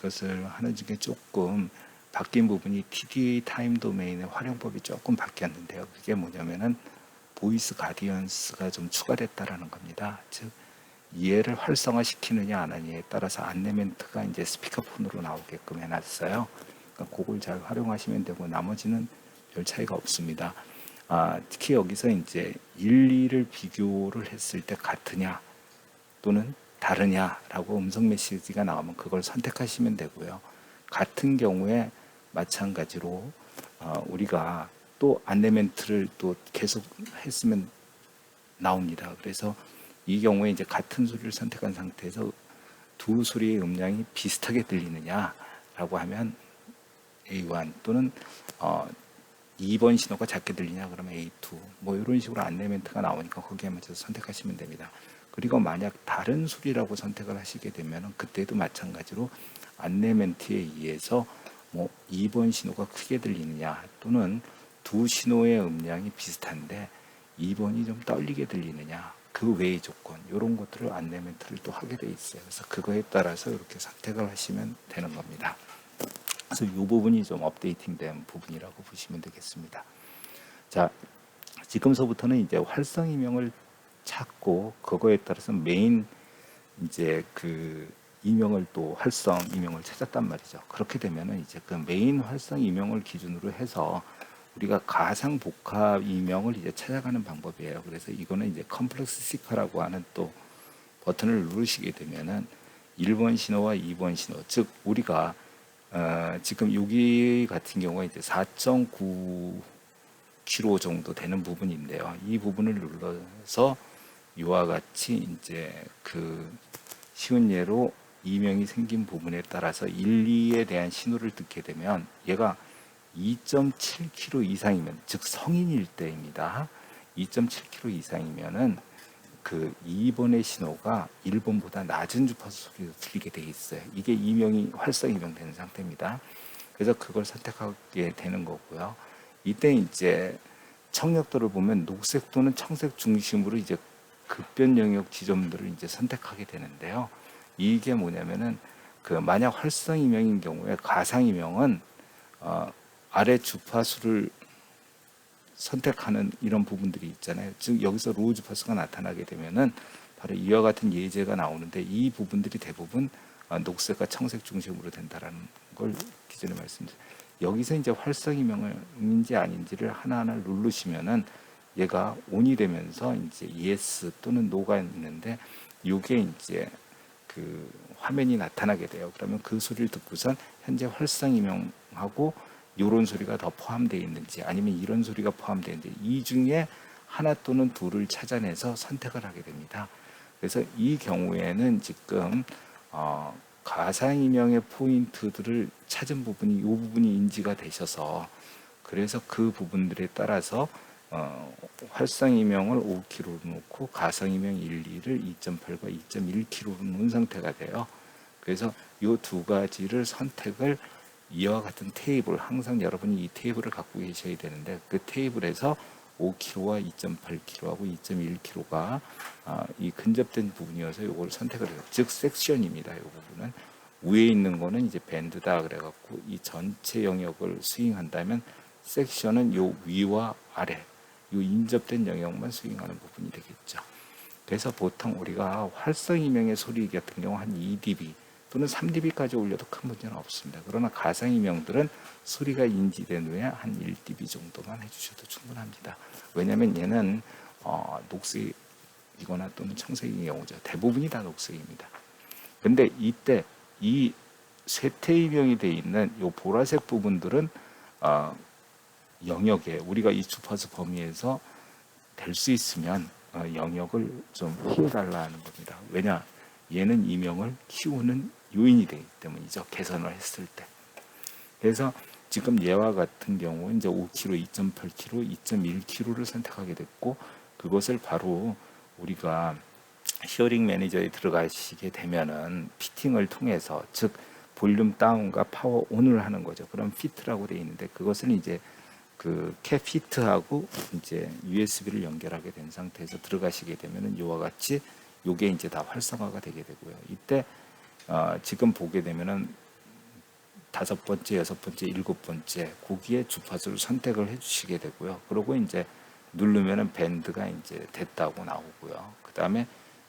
것을 하는 중에 조금 바뀐 부분이 TDA 타임 도메인의 활용법이 조금 바뀌었는데요. 그게 뭐냐면은 보이스 가디언스가 좀 추가됐다라는 겁니다. 즉 이해를 활성화시키느냐 안 하느냐에 따라서 안내 멘트가 이제 스피커폰으로 나오게끔 해놨어요. 그러니까 그걸 잘 활용하시면 되고 나머지는 별 차이가 없습니다. 특히 여기서 이제 1, 2를 비교를 했을 때 같으냐 또는 다르냐라고 음성 메시지가 나오면 그걸 선택하시면 되고요. 같은 경우에 마찬가지로 우리가 또 안내 멘트를 또 계속 했으면 나옵니다. 그래서 이 경우에 이제 같은 소리를 선택한 상태에서 두 소리의 음량이 비슷하게 들리느냐라고 하면 A1 또는 2번 신호가 작게 들리냐 그러면 A2 뭐 이런 식으로 안내 멘트가 나오니까 거기에 맞춰서 선택하시면 됩니다. 그리고 만약 다른 소리라고 선택을 하시게 되면 그때도 마찬가지로 안내 멘트에 의해서 뭐 2번 신호가 크게 들리느냐 또는 두 신호의 음량이 비슷한데 2번이 좀 떨리게 들리느냐 그 외의 조건 이런 것들을 안내 멘트를 또 하게 돼 있어요. 그래서 그거에 따라서 이렇게 선택을 하시면 되는 겁니다. 그래서 이 부분이 좀 업데이팅된 부분이라고 보시면 되겠습니다. 자, 지금서부터는 이제 활성 이명을 찾고 그거에 따라서 메인 이제 그 이명을 또 활성 이명을 찾았단 말이죠. 그렇게 되면은 이제 그 메인 활성 이명을 기준으로 해서 우리가 가상 복합 이명을 이제 찾아가는 방법이에요. 그래서 이거는 이제 컴플렉스 시커라고 하는 또 버튼을 누르시게 되면은 1번 신호와 2번 신호, 즉 우리가 지금 여기 같은 경우에 이제 4.9km 정도 되는 부분인데요. 이 부분을 눌러서 이와 같이 이제 그 쉬운 예로 이명이 생긴 부분에 따라서 1, 2에 대한 신호를 듣게 되면 얘가 2.7km 이상이면 즉 성인일 때입니다. 2.7km 이상이면은 그 2번의 신호가 1번보다 낮은 주파수 소리로 들리게 돼 있어요. 이게 이명이 활성 이명되는 상태입니다. 그래서 그걸 선택하게 되는 거고요. 이때 이제 청력도를 보면 녹색 또는 청색 중심으로 이제 급변 영역 지점들을 이제 선택하게 되는데요. 이게 뭐냐면은 그 만약 활성 이명인 경우에 가상 이명은 아래 주파수를 선택하는 이런 부분들이 있잖아요. 즉 여기서 로우 주파수가 나타나게 되면은 바로 이와 같은 예제가 나오는데 이 부분들이 대부분 녹색과 청색 중심으로 된다라는 걸 기존에 말씀드렸습니다. 여기서 이제 활성 이명인지 아닌지를 하나하나 누르시면은 얘가 ON이 되면서 이제 yes 또는 no가 있는데 이게 이제 그 화면이 나타나게 돼요. 그러면 그 소리를 듣고선 현재 활성 이명하고 이런 소리가 더 포함되어 있는지 아니면 이런 소리가 포함되어 있는지 이 중에 하나 또는 둘을 찾아내서 선택을 하게 됩니다. 그래서 이 경우에는 지금 가상이명의 포인트들을 찾은 부분이 이 부분이 인지가 되셔서 그래서 그 부분들에 따라서 활성이명을 5km로 놓고 가상이명 1, 2를 2.8과 2.1km로 놓은 상태가 돼요. 그래서 이 두 가지를 선택을 이와 같은 테이블, 항상 여러분이 이 테이블을 갖고 계셔야 되는데 그 테이블에서 5kg와 2.8kg하고 2.1kg가 이 근접된 부분이어서 이걸 선택을 해요. 즉 섹션입니다. 이 부분은 위에 있는 거는 이제 밴드다 그래갖고 이 전체 영역을 스윙한다면 섹션은 요 위와 아래 요 인접된 영역만 스윙하는 부분이 되겠죠. 그래서 보통 우리가 활성 이명의 소리 같은 경우 한 2dB 또는 3dB까지 올려도 큰 문제는 없습니다. 그러나 가상 이명들은 소리가 인지된 후에 한 1dB 정도만 해주셔도 충분합니다. 왜냐하면 얘는 녹색이거나 또는 청색인 경우죠. 대부분이 다 녹색입니다. 근데 이때 이 쇠퇴 이명이 되어 있는 이 보라색 부분들은 영역에 우리가 이 주파수 범위에서 될 수 있으면 영역을 좀 피해달라는 겁니다. 왜냐? 얘는 이명을 키우는 요인이 되기 때문이죠. 개선을 했을 때. 그래서 지금 얘와 같은 경우 이제 5kg, 2.8kg, 2.1kg를 선택하게 됐고 그것을 바로 우리가 히어링 매니저에 들어가시게 되면은 피팅을 통해서 즉 볼륨 다운과 파워 온을 하는 거죠. 그럼 피트라고 되어 있는데 그것은 이제 그 캡피트하고 이제 USB를 연결하게 된 상태에서 들어가시게 되면은 이와 같이 요게 이제 다 활성화가 되게 되고요. 이때 지금 보게 되면은 다섯 번째, 여섯 번째, 일곱 번째 거기에 주파수를 선택을 해주시게 되고요. 그리고 이제 누르면은 밴드가 이제 됐다고 나오고요. 그 다음에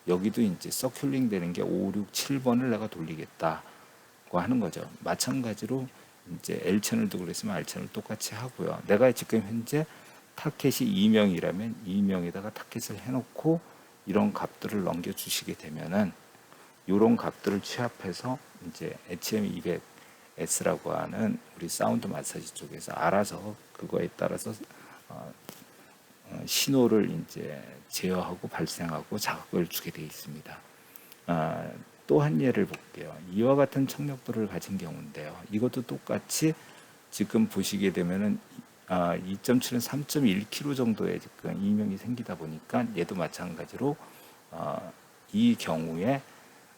여기도 이제 서큘링 되는 게 5, 6, 7번을 내가 돌리겠다고 하는 거죠. 마찬가지로 이제 L 채널도 그랬으면 R 채널 똑같이 하고요. 내가 지금 현재 타켓이 2명이라면 2명에다가 타켓을 해놓고 이런 값들을 넘겨주시게 되면은 이런 값들을 취합해서 이제 HM200S라고 하는 우리 사운드 마사지 쪽에서 알아서 그거에 따라서 신호를 이제 제어하고 발생하고 자극을 주게 되어 있습니다. 또 한 예를 볼게요. 이와 같은 청력도를 가진 경우인데요. 이것도 똑같이 지금 보시게 되면은 2.7은 3.1kg 정도의 지금 이명이 생기다 보니까 얘도 마찬가지로 이 경우에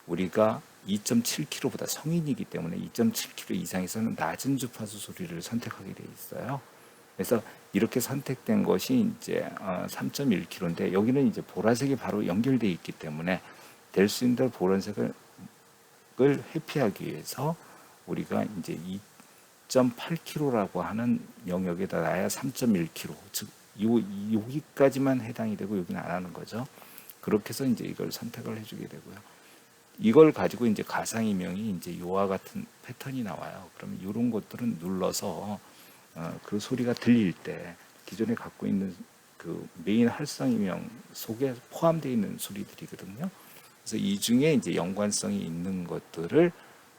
우리가 2.7kg보다 성인이기 때문에 2.7kg 이상에서는 낮은 주파수 소리를 선택하게 되어 있어요. 그래서 이렇게 선택된 것이 이제 3.1kg인데 여기는 이제 보라색이 바로 연결되어 있기 때문에 될 수 있는 대로 보라색을 회피하기 위해서 우리가 이제 2.8kg라고 하는 영역에다 놔야 3.1kg, 즉 여기까지만 해당이 되고 여기는 안 하는 거죠. 그렇게 해서 이제 이걸 선택을 해주게 되고요. 이걸 가지고 이제 가상이명이 이제 이와 같은 패턴이 나와요. 그러면 이런 것들은 눌러서 그 소리가 들릴 때 기존에 갖고 있는 그 메인 활성이명 속에 포함되어 있는 소리들이거든요. 그래서 이 중에 이제 연관성이 있는 것들을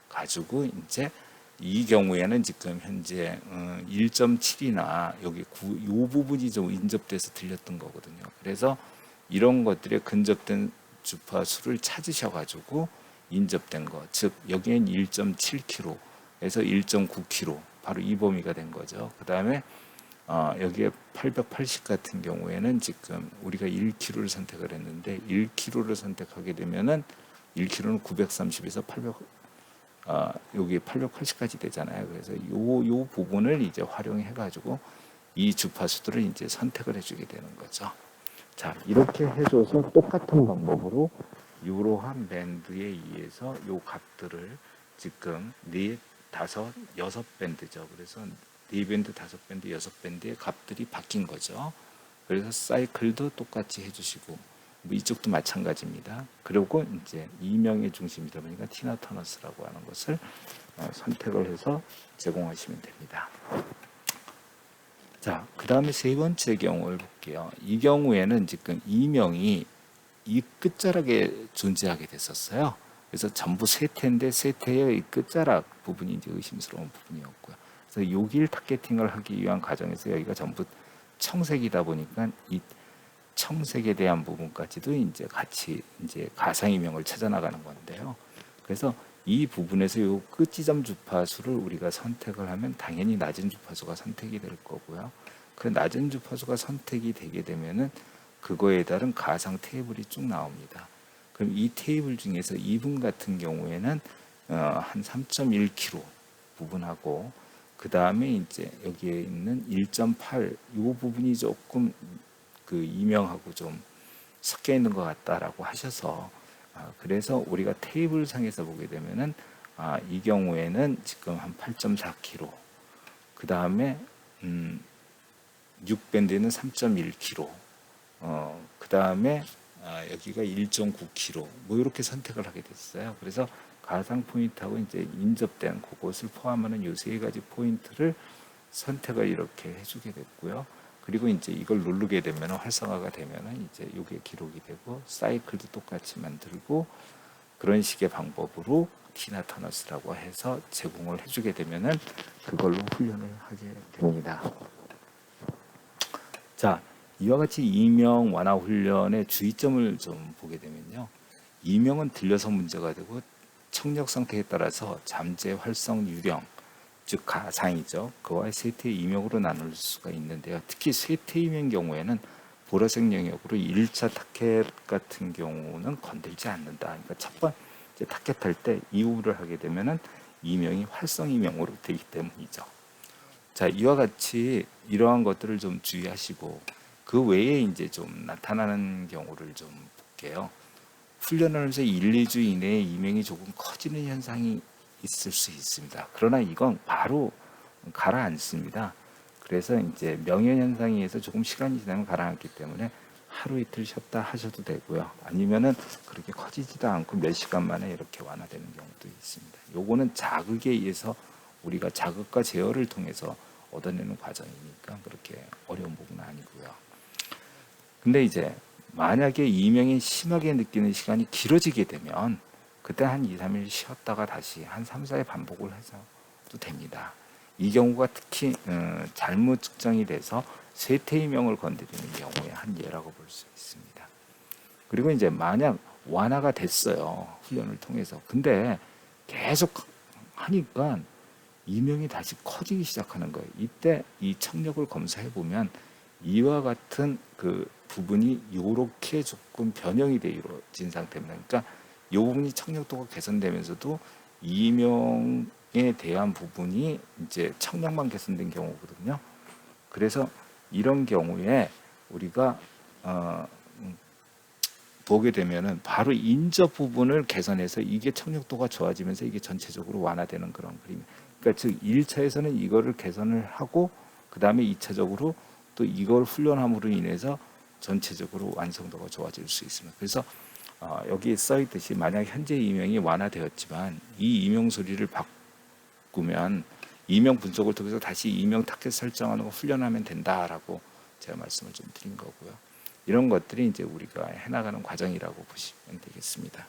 가지고 이제 이 경우에는 지금 현재 1.7이나 여기 이 부분이 좀 인접돼서 들렸던 거거든요. 그래서 이런 것들에 근접된 주파수를 찾으셔가지고 인접된 거, 즉 여기엔 1.7kg에서 1.9kg 바로 이 범위가 된 거죠. 그 다음에 여기에 880 같은 경우에는 지금 우리가 1kg를 선택을 했는데 1kg를 선택하게 되면은 1kg는 930에서 800 여기 880까지 되잖아요. 그래서 요 부분을 이제 활용해 가지고 이 주파수들을 이제 선택을 해주게 되는 거죠. 자, 이렇게 해줘서 똑같은 방법으로 이러한 밴드에 의해서 요 값들을 지금 4, 5, 6밴드죠. 그래서 4밴드, 5밴드, 6밴드의 값들이 바뀐 거죠. 그래서 사이클도 똑같이 해주시고 뭐 이쪽도 마찬가지입니다. 그리고 이제 이명의 중심이다 보니까 티나 터너스라고 하는 것을 선택을 해서 제공하시면 됩니다. 자, 그 다음에 세 번째 경우를 볼게요. 이 경우에는 지금 이명이 이 끝자락에 존재하게 됐었어요. 그래서 전부 세태인데 세태의 이 끝자락 부분이 이제 의심스러운 부분이었고요. 그래서 여기를 타겟팅을 하기 위한 과정에서 여기가 전부 청색이다 보니까 이 청색에 대한 부분까지도 이제 같이 이제 가상이명을 찾아 나가는 건데요. 그래서 이 부분에서 이 끝지점 주파수를 우리가 선택을 하면 당연히 낮은 주파수가 선택이 될 거고요. 그 낮은 주파수가 선택이 되게 되면은 그거에 따른 가상 테이블이 쭉 나옵니다. 그럼 이 테이블 중에서 이분 같은 경우에는 한 3.1kg 부분하고 그 다음에 이제 여기에 있는 1.8 이 부분이 조금 그 이명하고 좀 섞여 있는 것 같다라고 하셔서 그래서 우리가 테이블 상에서 보게 되면은 이 경우에는 지금 한 8.4kg 그 다음에 6밴드는 3.1kg 그 다음에 여기가 1.9kg 뭐 이렇게 선택을 하게 됐어요. 그래서 가상 포인트하고 이제 인접된 그것을 포함하는 이 세 가지 포인트를 선택을 이렇게 해주게 됐고요. 그리고 이제 이걸 누르게 되면 활성화가 되면은 이제 이게 기록이 되고 사이클도 똑같이 만들고 그런 식의 방법으로 티나 터너스라고 해서 제공을 해주게 되면은 그걸로 훈련을 하게 됩니다. 자, 이와 같이 이명 완화 훈련의 주의점을 좀 보게 되면요. 이명은 들려서 문제가 되고 청력 상태에 따라서 잠재, 활성, 유령 즉 가상이죠. 그와 세태 이명으로 나눌 수가 있는데요. 특히 세태 이명 경우에는 보라색 영역으로 1차 타켓 같은 경우는 건들지 않는다. 그러니까 첫 번째 타켓 할 때 이후를 하게 되면은 이명이 활성 이명으로 되기 때문이죠. 자, 이와 같이 이러한 것들을 좀 주의하시고 그 외에 이제 좀 나타나는 경우를 좀 볼게요. 훈련을 하면서 1, 2주 이내에 이명이 조금 커지는 현상이 있을 수 있습니다. 그러나 이건 바로 가라앉습니다. 그래서 이제 명현현상에 의해서 조금 시간이 지나면 가라앉기 때문에 하루 이틀 쉬었다 하셔도 되고요. 아니면은 그렇게 커지지도 않고 몇 시간 만에 이렇게 완화되는 경우도 있습니다. 요거는 자극에 의해서 우리가 자극과 제어를 통해서 얻어내는 과정이니까 그렇게 어려운 부분은 아니고요. 근데 이제 만약에 이명이 심하게 느끼는 시간이 길어지게 되면 그때 한 2, 3일 쉬었다가 다시 한 3, 4일 반복을 해서도 됩니다. 이 경우가 특히 잘못 측정이 돼서 쇠퇴이명을 건드리는 경우의 한 예라고 볼 수 있습니다. 그리고 이제 만약 완화가 됐어요. 훈련을 통해서. 근데 계속 하니까 이명이 다시 커지기 시작하는 거예요. 이때 이 청력을 검사해 보면 이와 같은 그 부분이 이렇게 조금 변형이 돼 이루어진 상태입니다. 그러니까 이 부분이 청력도가 개선되면서도 이명에 대한 부분이 이제 청력만 개선된 경우거든요. 그래서 이런 경우에 우리가 보게 되면은 바로 인접 부분을 개선해서 이게 청력도가 좋아지면서 이게 전체적으로 완화되는 그런 그림. 그러니까 즉 1차에서는 이거를 개선을 하고 그 다음에 2차적으로 또 이걸 훈련함으로 인해서 전체적으로 완성도가 좋아질 수 있습니다. 그래서 여기 써 있듯이 만약 현재 이명이 완화되었지만 이 이명 소리를 바꾸면 이명 분석을 통해서 다시 이명 타겟 설정하는 거 훈련하면 된다라고 제가 말씀을 좀 드린 거고요. 이런 것들이 이제 우리가 해나가는 과정이라고 보시면 되겠습니다.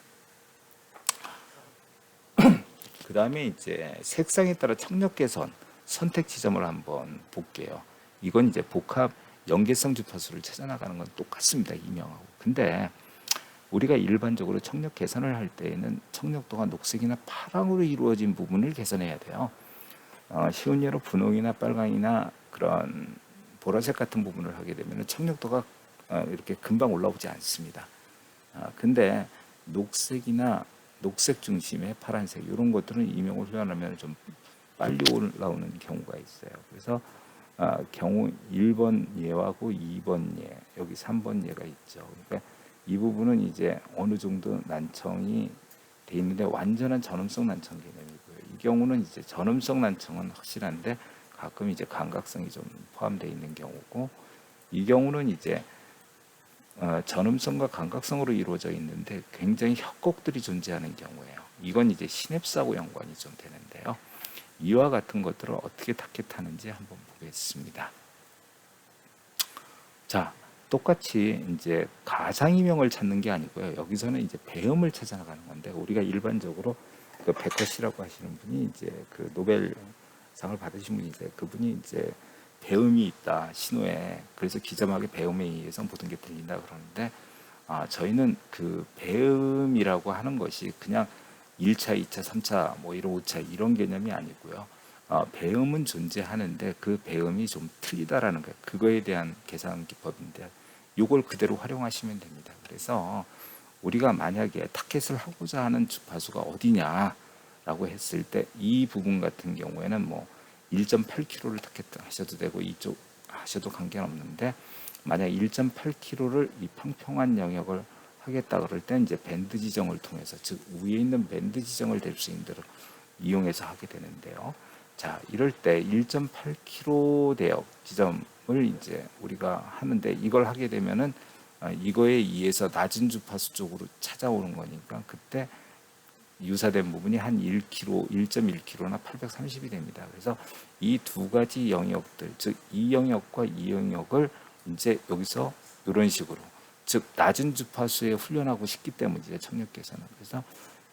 그 다음에 이제 색상에 따라 청력 개선 선택 지점을 한번 볼게요. 이건 이제 복합 연계성 주파수를 찾아나가는 건 똑같습니다. 이명하고. 근데 우리가 일반적으로 청력 개선을 할 때에는 청력도가 녹색이나 파랑으로 이루어진 부분을 개선해야 돼요. 쉬운 예로 분홍이나 빨강이나 그런 보라색 같은 부분을 하게 되면 청력도가 이렇게 금방 올라오지 않습니다. 근데 녹색이나 녹색 중심의 파란색 이런 것들은 이명을 훈련하면 좀 빨리 올라오는 경우가 있어요. 그래서 경우 1번 예하고 2번 예, 여기 3번 예가 있죠. 그러니까 이 부분은 이제 어느 정도 난청이 돼 있는데 완전한 전음성 난청 개념이고요. 이 경우는 이제 전음성 난청은 확실한데 가끔 이제 감각성이 좀 포함되어 있는 경우고, 이 경우는 이제 전음성과 감각성으로 이루어져 있는데 굉장히 협곡들이 존재하는 경우예요. 이건 이제 시냅스하고 연관이 좀 되는데요. 이와 같은 것들을 어떻게 타겟하는지 한번 보겠습니다. 자, 똑같이 이제 가상이명을 찾는 게 아니고요. 여기서는 이제 배음을 찾아나가는 건데, 우리가 일반적으로 그 베커시라고 하시는 분이 이제 그 노벨상을 받으신 분이세요. 그분이 이제 배음이 있다 신호에, 그래서 기자막에 배음에 의해서 모든 게 들린다 그러는데, 저희는 그 배음이라고 하는 것이 그냥 1차, 2차, 3차, 뭐 이런 5차 이런 개념이 아니고요. 배음은 존재하는데 그 배음이 좀 틀리다라는 거예요. 그거에 대한 계산 기법인데 이걸 그대로 활용하시면 됩니다. 그래서 우리가 만약에 타겟을 하고자 하는 주파수가 어디냐라고 했을 때 이 부분 같은 경우에는 뭐 1.8kH를 타겟하셔도 되고 이쪽 하셔도 관계없는데, 만약 1.8kH를 이 평평한 영역을 하겠다 그럴 때 이제 밴드 지정을 통해서, 즉 위에 있는 밴드 지정을 될 수 있는 대로 이용해서 하게 되는데요. 자, 이럴 때 1.8km 대역 지점을 이제 우리가 하는데, 이걸 하게 되면은 이거에 의해서 낮은 주파수 쪽으로 찾아오는 거니까 그때 유사된 부분이 한 1km, 1.1km나 830이 됩니다. 그래서 이 두 가지 영역들, 즉 이 영역과 이 영역을 이제 여기서 이런 식으로, 즉 낮은 주파수에 훈련하고 싶기 때문이죠, 청력 개선은. 그래서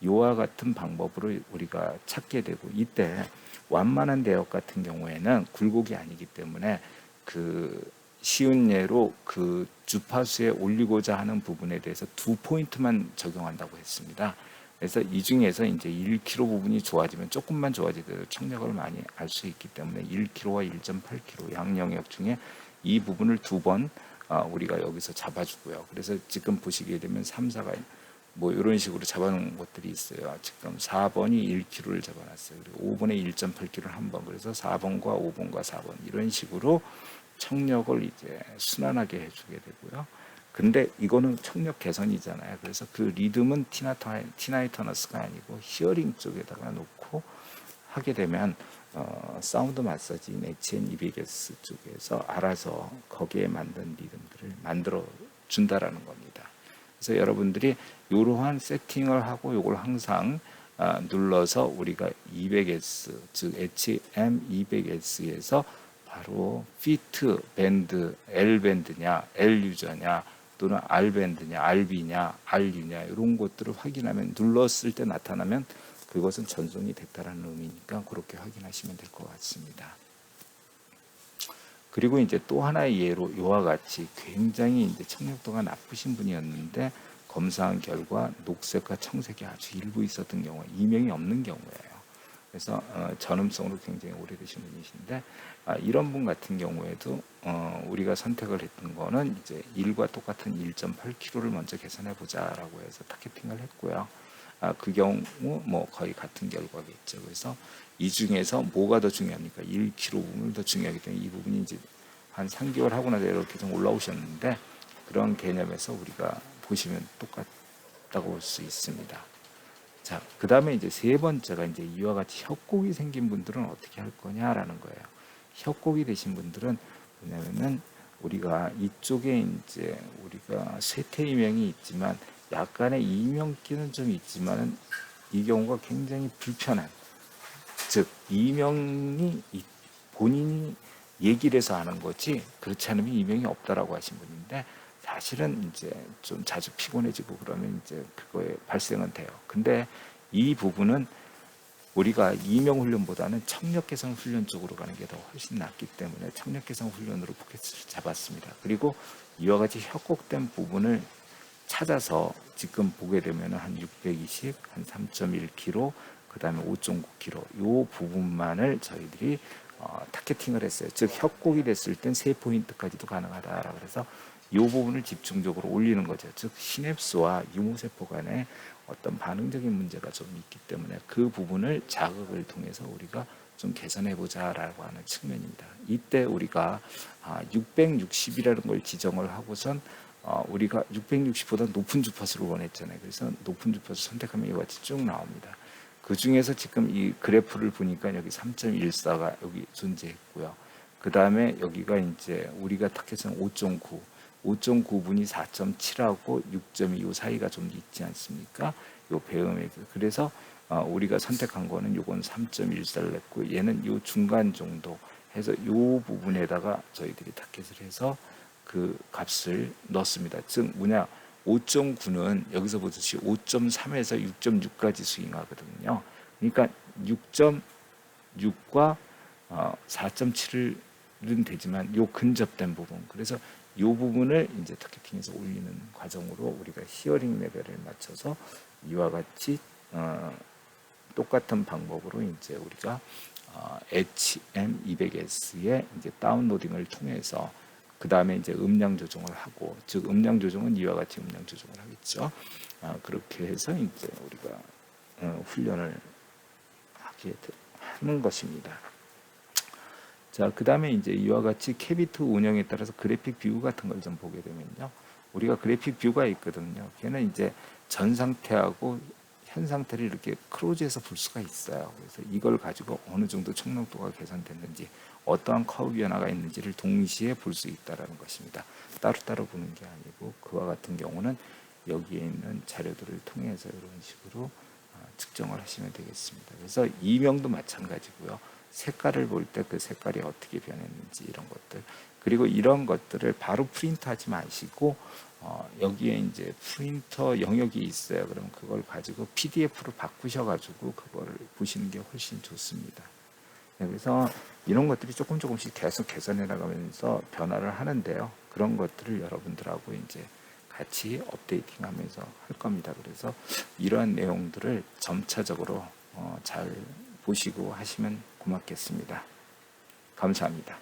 이와 같은 방법으로 우리가 찾게 되고, 이때 완만한 대역 같은 경우에는 굴곡이 아니기 때문에 그 쉬운 예로 그 주파수에 올리고자 하는 부분에 대해서 2포인트만 적용한다고 했습니다. 그래서 이 중에서 이제 1km 부분이 좋아지면 조금만 좋아지더라도 청력을 많이 알 수 있기 때문에 1km와 1.8km 양 영역 중에 이 부분을 2번 우리가 여기서 잡아주고요. 그래서 지금 보시게 되면 3, 4가 뭐 이런 식으로 잡아놓은 것들이 있어요. 지금 4번이 1km를 잡아놨어요. 그리고 5번에 1.8km를 한 번, 그래서 4번과 5번과 4번 이런 식으로 청력을 이제 순환하게 해주게 되고요. 근데 이거는 청력 개선이잖아요. 그래서 그 리듬은 티나이 터너스가 아니고 히어링 쪽에다가 놓고 하게 되면 사운드 마사지인 HN200S 쪽에서 알아서 거기에 맞는 리듬들을 만들어 준다라는 겁니다. 그래서 여러분들이 이러한 세팅을 하고 이걸 항상 눌러서 우리가 200S 즉 HM200S에서 바로 피트 밴드 L 밴드냐 L 유저냐 또는 R 밴드냐 RB냐 RU냐 이런 것들을 확인하면 눌렀을 때 나타나면 그것은 전송이 됐다라는 의미니까 그렇게 확인하시면 될 것 같습니다. 그리고 이제 또 하나의 예로 이와 같이 굉장히 이제 청력도가 나쁘신 분이었는데 검사한 결과 녹색과 청색이 아주 일부 있었던 경우에 이명이 없는 경우예요. 그래서 전음성으로 굉장히 오래되신 분이신데 이런 분 같은 경우에도 우리가 선택을 했던 거는 이제 1과 똑같은 1.8kg를 먼저 계산해 보자라고 해서 타겟팅을 했고요. 그 경우 뭐 거의 같은 결과겠죠. 그래서 이 중에서 뭐가 더 중요합니까? 1kg 부분이 더 중요하기 때문에 이 부분이 이제 한 3개월 하고 나서 이렇게 좀 올라오셨는데 그런 개념에서 우리가 보시면 똑같다고 볼 수 있습니다. 자, 그 다음에 이제 세 번째가 이제 이와 같이 협곡이 생긴 분들은 어떻게 할 거냐라는 거예요. 협곡이 되신 분들은 뭐냐면은 우리가 이쪽에 이제 우리가 쇠퇴 이명이 있지만 약간의 이명기는 좀 있지만은 이 경우가 굉장히 불편한, 즉 이명이 본인이 얘기를 해서 하는 거지 그렇지 않으면 이명이 없다라고 하신 분인데 사실은 이제 좀 자주 피곤해지고 그러면 이제 그거에 발생은 돼요. 근데 이 부분은 우리가 이명 훈련보다는 청력 개선 훈련 쪽으로 가는 게 더 훨씬 낫기 때문에 청력 개선 훈련으로 포켓을 잡았습니다. 그리고 이와 같이 협곡된 부분을 찾아서 지금 보게 되면 한 620, 한 3.1kg, 그 다음에 5.9kg 이 부분만을 저희들이 타겟팅을 했어요. 즉 협곡이 됐을 땐 3포인트까지도 가능하다. 그래서 이 부분을 집중적으로 올리는 거죠. 즉 시냅스와 유무세포 간에 어떤 반응적인 문제가 좀 있기 때문에 그 부분을 자극을 통해서 우리가 좀 개선해 보자라고 하는 측면입니다. 이때 우리가 660이라는 걸 지정을 하고선 우리가 660보다 높은 주파수를 원했잖아요. 그래서 높은 주파수 선택하면 이와 같이 쭉 나옵니다. 그 중에서 지금 이 그래프를 보니까 여기 3.14가 여기 존재했고요. 그 다음에 여기가 이제 우리가 타겟은 5.9, 5.9분이 4.7하고 6.25 사이가 좀 있지 않습니까? 요 배음에. 그래서 우리가 선택한 거는 요건 3.14를 냈고 얘는 요 중간 정도 해서 요 부분에다가 저희들이 타겟을 해서 그 값을 넣습니다. 즉 뭐냐 5.9는 여기서 보듯이 5.3에서 6.6까지 스윙하거든요. 그러니까 6.6과 4.7은 되지만 요 근접된 부분. 그래서 이 부분을 이제 타겟팅해서 올리는 과정으로 우리가 히어링 레벨을 맞춰서 이와 같이 똑같은 방법으로 이제 우리가 HM200S의 이제 다운로딩을 통해서 그 다음에 이제 음량 조정을 하고, 즉 음량 조정은 이와 같이 음량 조정을 하겠죠. 그렇게 해서 이제 우리가 훈련을 하게 하는 것입니다. 자, 그 다음에 이제 이와 같이 캐비트 운영에 따라서 그래픽 뷰 같은 걸 좀 보게 되면요. 우리가 그래픽 뷰가 있거든요. 걔는 이제 전 상태하고 현 상태를 이렇게 크로즈해서 볼 수가 있어요. 그래서 이걸 가지고 어느 정도 청력도가 개선됐는지, 어떠한 커브 변화가 있는지를 동시에 볼 수 있다는 것입니다. 따로따로 보는 게 아니고 그와 같은 경우는 여기에 있는 자료들을 통해서 이런 식으로 측정을 하시면 되겠습니다. 그래서 이명도 마찬가지고요. 색깔을 볼 때 그 색깔이 어떻게 변했는지 이런 것들, 그리고 이런 것들을 바로 프린트하지 마시고 여기에 이제 프린터 영역이 있어요. 그럼 그걸 가지고 PDF로 바꾸셔가지고 그거를 보시는 게 훨씬 좋습니다. 그래서 이런 것들이 조금씩 계속 개선해 나가면서 변화를 하는데요. 그런 것들을 여러분들하고 이제 같이 업데이팅하면서 할 겁니다. 그래서 이러한 내용들을 점차적으로 잘 보시고 하시면 고맙겠습니다. 감사합니다.